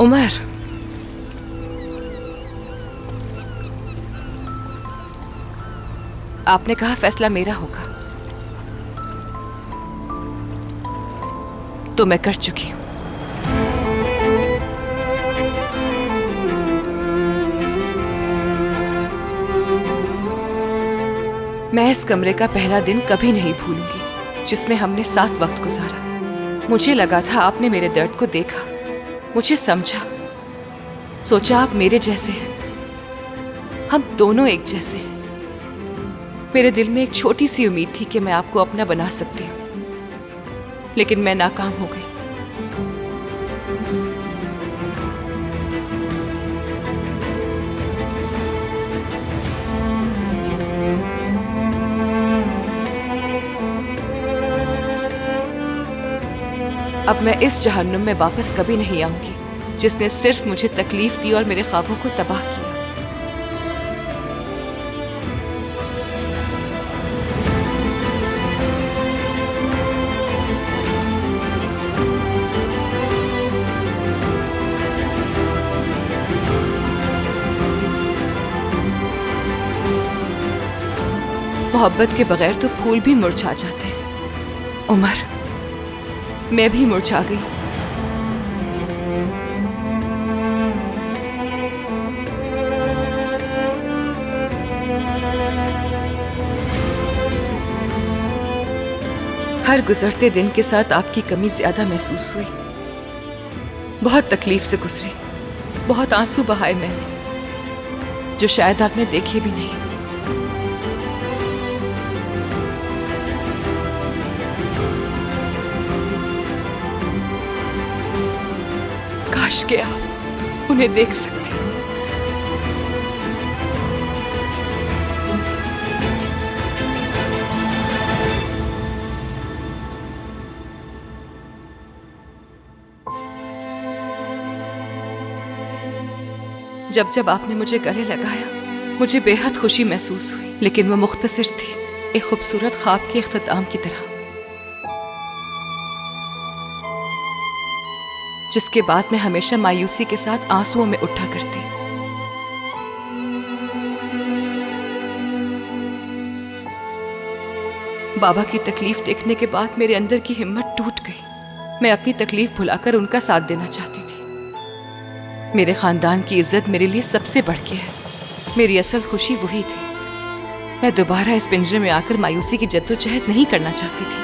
उमर, आपने कहा फैसला मेरा होगा, तो मैं कर चुकी हूं। मैं इस कमरे का पहला दिन कभी नहीं भूलूंगी जिसमें हमने साथ वक्त गुजारा। मुझे लगा था आपने मेरे दर्द को देखा, मुझे समझा, सोचा आप मेरे जैसे हैं, हम दोनों एक जैसे हैं। मेरे दिल में एक छोटी सी उम्मीद थी कि मैं आपको अपना बना सकती हूं, लेकिन मैं नाकाम हो गई। अब मैं इस जहन्नुम में वापस कभी नहीं आऊंगी जिसने सिर्फ मुझे तकलीफ दी और मेरे ख्वाबों को तबाह किया। मोहब्बत के बगैर तो फूल भी मुरझा जाते हैं। उमर, मैं भी मुरझा गई। हर गुजरते दिन के साथ आपकी कमी ज्यादा महसूस हुई। बहुत तकलीफ से गुजरी, बहुत आंसू बहाए मैंने, जो शायद आपने देखे भी नहीं। काश के आप उन्हें देख सकते। जब जब आपने मुझे गले लगाया, मुझे बेहद खुशी महसूस हुई, लेकिन वो मुख्तसर थी, एक खूबसूरत ख्वाब के इख्तिताम की तरह, जिसके बाद मैं हमेशा मायूसी के साथ आंसुओं में उठा करती। बाबा की तकलीफ देखने के बाद मेरे अंदर की हिम्मत टूट गई। मैं अपनी तकलीफ भुलाकर उनका साथ देना चाहती थी। मेरे खानदान की इज्जत मेरे लिए सबसे बढ़ के है। मेरी असल खुशी वही थी। मैं दोबारा इस पिंजरे में आकर मायूसी की जद्दोजहद नहीं करना चाहती थी।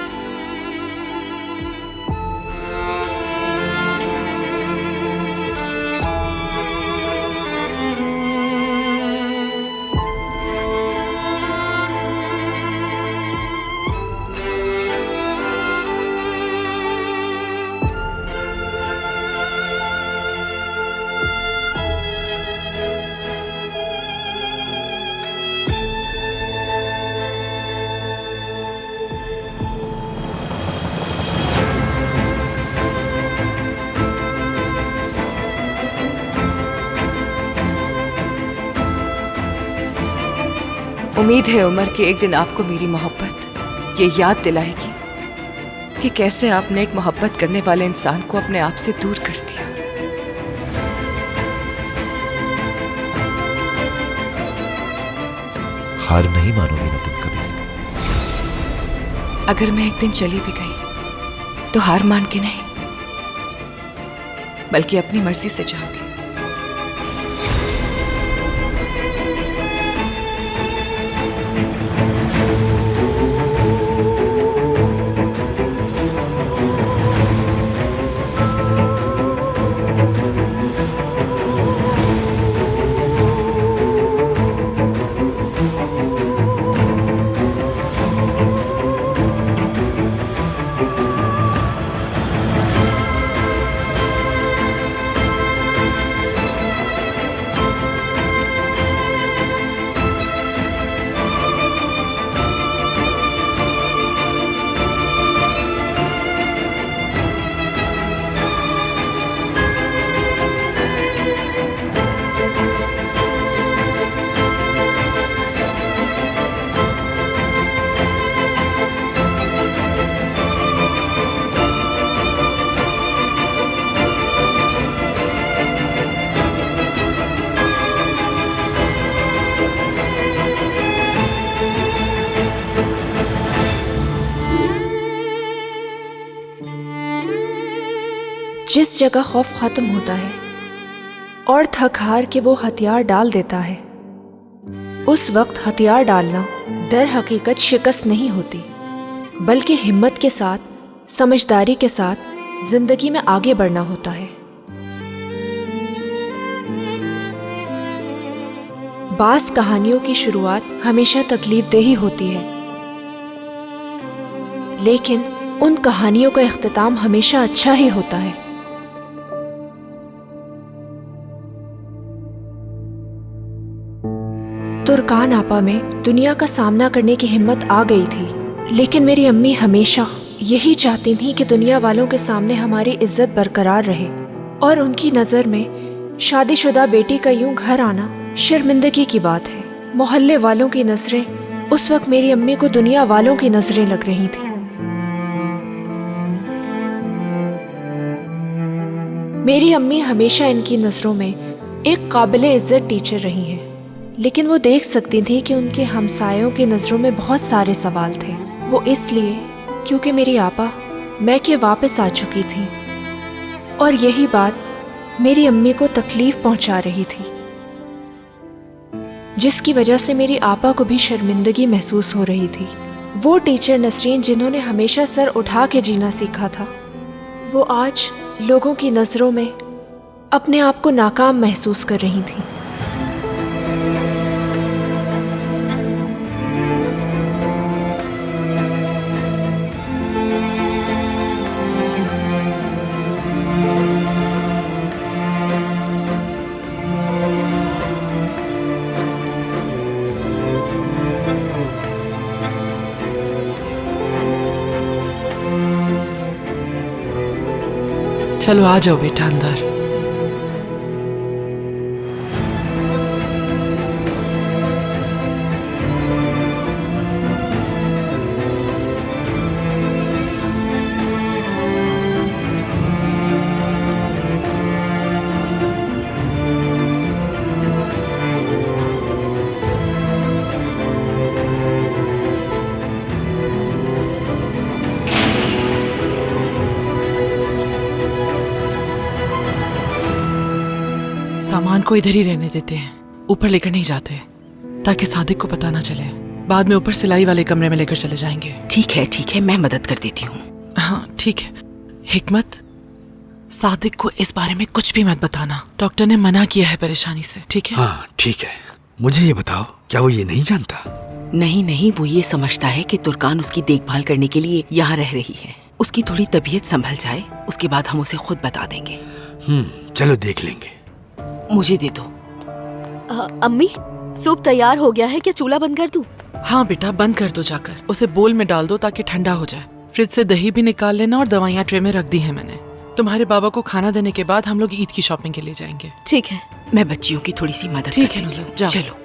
उम्मीद है उमर कि एक दिन आपको मेरी मोहब्बत ये याद दिलाएगी कि कैसे आपने एक मोहब्बत करने वाले इंसान को अपने आप से दूर कर दिया। हार नहीं मानोगी ना तुम कभी? अगर मैं एक दिन चली भी गई तो हार मान के नहीं, बल्कि अपनी मर्जी से जाऊंगी। जिस जगह खौफ खत्म होता है और थक हार के वो हथियार डाल देता है, उस वक्त हथियार डालना दर हकीकत शिकस्त नहीं होती, बल्कि हिम्मत के साथ, समझदारी के साथ जिंदगी में आगे बढ़ना होता है। बास कहानियों की शुरुआत हमेशा तकलीफदेही होती है, लेकिन उन कहानियों का इख्तिताम हमेशा अच्छा ही होता है। तुर्कान आपा में दुनिया का सामना करने की हिम्मत आ गई थी, लेकिन मेरी अम्मी हमेशा यही चाहती थी कि दुनिया वालों के सामने हमारी इज्जत बरकरार रहे, और उनकी नज़र में शादीशुदा बेटी का यूं घर आना शर्मिंदगी की बात है। मोहल्ले वालों की नजरें उस वक्त मेरी अम्मी को दुनिया वालों की नजरें लग रही थी। मेरी अम्मी हमेशा इनकी नजरों में एक काबिले इज्जत टीचर रही हैं, लेकिन वो देख सकती थी कि उनके हमसायों की नजरों में बहुत सारे सवाल थे। वो इसलिए क्योंकि मेरी आपा मैके वापस आ चुकी थी, और यही बात मेरी अम्मी को तकलीफ पहुंचा रही थी, जिसकी वजह से मेरी आपा को भी शर्मिंदगी महसूस हो रही थी। वो टीचर नसरीन जिन्होंने हमेशा सर उठा के जीना सीखा था, वो आज लोगों की नज़रों में अपने आप को नाकाम महसूस कर रही थी। चलो आ जाओ बेटा अंदर। सामान को इधर ही रहने देते हैं, ऊपर लेकर नहीं जाते, ताकि सादिक को पता ना चले। बाद में ऊपर सिलाई वाले कमरे में लेकर चले जाएंगे। ठीक है, मैं मदद कर देती हूँ। हाँ ठीक है। हिकमत, सादिक को इस बारे में कुछ भी मत बताना, डॉक्टर ने मना किया है परेशानी से, ठीक है? हाँ ठीक है। मुझे ये बताओ, क्या वो ये नहीं जानता? नहीं, वो ये समझता है कि तुर्कान उसकी देखभाल करने के लिए यहाँ रह रही है। उसकी थोड़ी तबीयत संभल जाए, उसके बाद हम उसे खुद बता देंगे। चलो देख लेंगे। मुझे दे दो। अम्मी, सूप तैयार हो गया है, क्या चूल्हा बंद कर दूं? हाँ बेटा बंद कर दो, जाकर उसे बोल में डाल दो ताकि ठंडा हो जाए। फ्रिज से दही भी निकाल लेना, और दवाइयाँ ट्रे में रख दी है मैंने। तुम्हारे बाबा को खाना देने के बाद हम लोग ईद की शॉपिंग के लिए जाएंगे। ठीक है। मैं बच्चियों की थोड़ी सी मदद ठीक कर है देती हूँ। नुसरत, जाओ। चलो।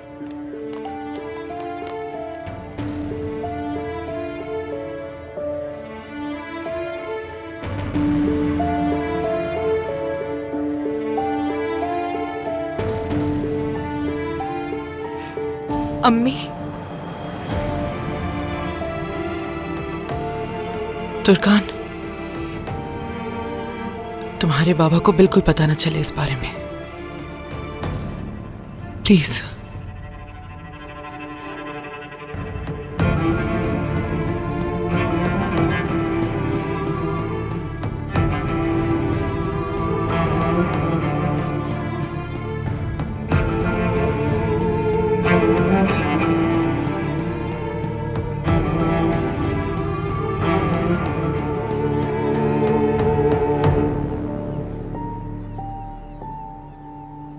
अम्मी, तुर्कान, तुम्हारे बाबा को बिल्कुल पता न चले इस बारे में, प्लीज।